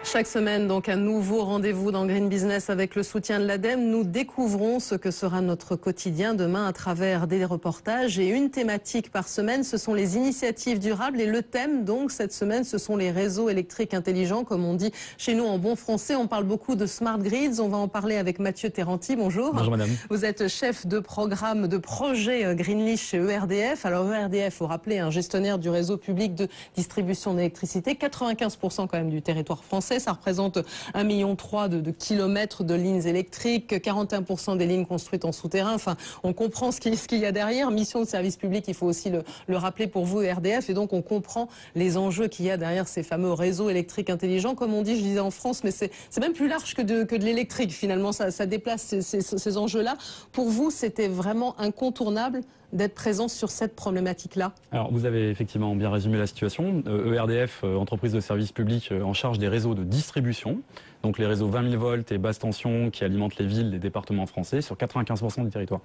Chaque semaine, donc, un nouveau rendez-vous dans Green Business avec le soutien de l'ADEME. Nous découvrons ce que sera notre quotidien demain à travers des reportages et une thématique par semaine. Ce sont les initiatives durables et le thème, donc, cette semaine, ce sont les réseaux électriques intelligents, comme on dit chez nous en bon français. On parle beaucoup de smart grids. On va en parler avec Mathieu Terranti. Bonjour. Bonjour madame. Vous êtes chef de programme de projet Greenleaf chez ERDF. Alors ERDF, faut rappeler, un gestionnaire du réseau public de distribution d'électricité, 95% quand même du territoire français. Ça représente 1,3 million de kilomètres de lignes électriques, 41% des lignes construites en souterrain. Enfin, on comprend ce qu'il y a derrière. Mission de service public, il faut aussi le rappeler pour vous, ERDF. Et donc, on comprend les enjeux qu'il y a derrière ces fameux réseaux électriques intelligents. Comme on dit, je disais en France, mais c'est même plus large que de l'électrique. Finalement, ça déplace ces enjeux-là. Pour vous, c'était vraiment incontournable d'être présent sur cette problématique-là? Alors, vous avez effectivement bien résumé la situation. ERDF, entreprise de service public en charge des réseaux de distribution, donc les réseaux 20 000 volts et basse tension qui alimentent les villes, les départements français sur 95% du territoire.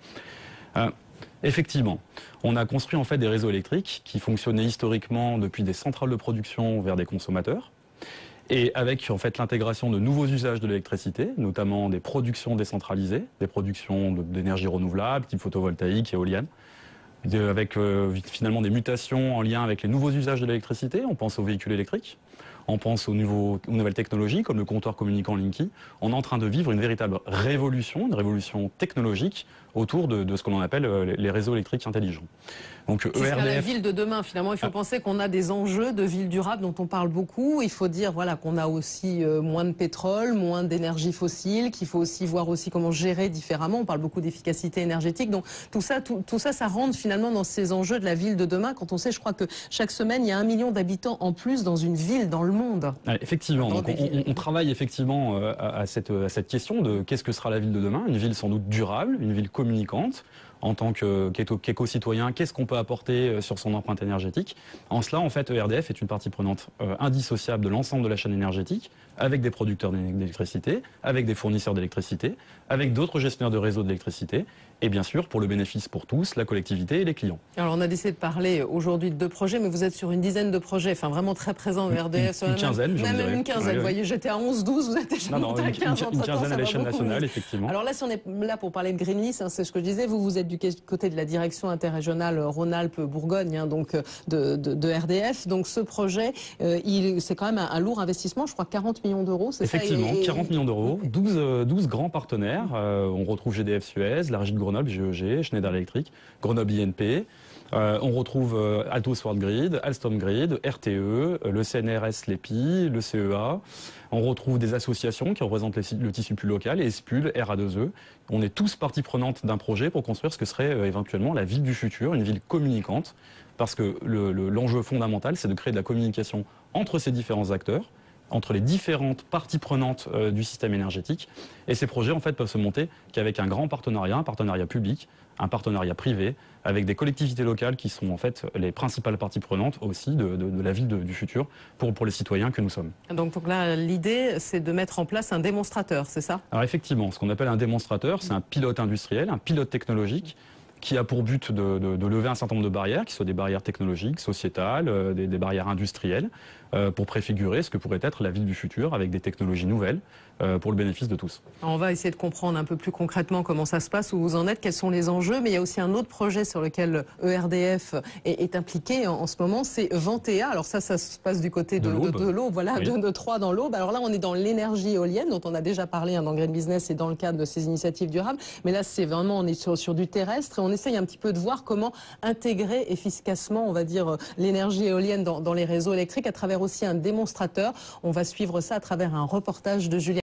Effectivement, on a construit en fait des réseaux électriques qui fonctionnaient historiquement depuis des centrales de production vers des consommateurs. Et avec en fait l'intégration de nouveaux usages de l'électricité, notamment des productions décentralisées, des productions d'énergie renouvelable, type photovoltaïque, éolienne, avec finalement des mutations en lien avec les nouveaux usages de l'électricité. On pense aux véhicules électriques, on pense aux nouvelles technologies comme le comptoir communicant Linky. On est en train de vivre une véritable révolution, une révolution technologique autour de ce qu'on appelle les réseaux électriques intelligents. Donc c'est la ville de demain, finalement. Il faut penser qu'on a des enjeux de ville durable dont on parle beaucoup. Il faut dire voilà, qu'on a aussi moins de pétrole, moins d'énergie fossile, qu'il faut aussi voir aussi comment gérer différemment. On parle beaucoup d'efficacité énergétique. Donc tout ça, ça rentre finalement dans ces enjeux de la ville de demain. Quand on sait, je crois que chaque semaine, il y a 1 million d'habitants en plus dans une ville, dans le monde. Effectivement. Donc on travaille effectivement à cette question de qu'est-ce que sera la ville de demain. Une ville sans doute durable, une ville communicante. En tant qu'éco-citoyen, qu'est-ce qu'on peut apporter sur son empreinte énergétique? En cela, en fait, ERDF est une partie prenante indissociable de l'ensemble de la chaîne énergétique, avec des producteurs d'électricité, avec des fournisseurs d'électricité, avec d'autres gestionnaires de réseaux d'électricité, et bien sûr, pour le bénéfice pour tous, la collectivité et les clients. Alors, on a décidé de parler aujourd'hui de 2 projets, mais vous êtes sur une dizaine de projets, enfin vraiment très présents ERDF. Une quinzaine, je dirais. Une quinzaine, vous voyez, j'étais à 11, 12, vous êtes déjà monté à 15. Une quinzaine à l'échelle nationale, effectivement. Alors là, si on est là pour parler de Greenleaf, c'est ce que je disais, vous êtes du côté de la direction interrégionale Rhône-Alpes-Bourgogne, donc de RDF. Donc ce projet, c'est quand même un lourd investissement, je crois 40 millions d'euros, c'est ça? Effectivement, 40 millions d'euros, 12 grands partenaires. On retrouve GDF Suez, la régie de Grenoble, GEG, Schneider Electric, Grenoble INP. On retrouve Alto Sword Grid, Alstom Grid, RTE, le CNRS, l'EPI, le CEA. On retrouve des associations qui représentent le tissu plus local, ESPUL, RA2E. On est tous partie prenante d'un projet pour construire ce que serait éventuellement la ville du futur, une ville communicante, parce que l'enjeu fondamental, c'est de créer de la communication entre ces différents acteurs, entre les différentes parties prenantes du système énergétique. Et ces projets, en fait, peuvent se monter qu'avec un grand partenariat, un partenariat public, un partenariat privé, avec des collectivités locales qui sont en fait les principales parties prenantes aussi de la ville du futur pour les citoyens que nous sommes. Donc là, l'idée, c'est de mettre en place un démonstrateur, c'est ça? Alors effectivement, ce qu'on appelle un démonstrateur, c'est un pilote industriel, un pilote technologique, qui a pour but de lever un certain nombre de barrières, qui soient des barrières technologiques, sociétales, des barrières industrielles, pour préfigurer ce que pourrait être la ville du futur avec des technologies nouvelles pour le bénéfice de tous. On va essayer de comprendre un peu plus concrètement comment ça se passe, où vous en êtes, quels sont les enjeux, mais il y a aussi un autre projet sur lequel ERDF est impliqué en ce moment, c'est Ventea. Alors ça se passe du côté de l'Aube, voilà, oui. de Troyes dans l'Aube. Alors là, on est dans l'énergie éolienne, dont on a déjà parlé dans Green Business et dans le cadre de ces initiatives durables, mais là, c'est vraiment, on est sur du terrestre, et on essaye un petit peu de voir comment intégrer efficacement, on va dire, l'énergie éolienne dans les réseaux électriques à travers aussi un démonstrateur. On va suivre ça à travers un reportage de Julien.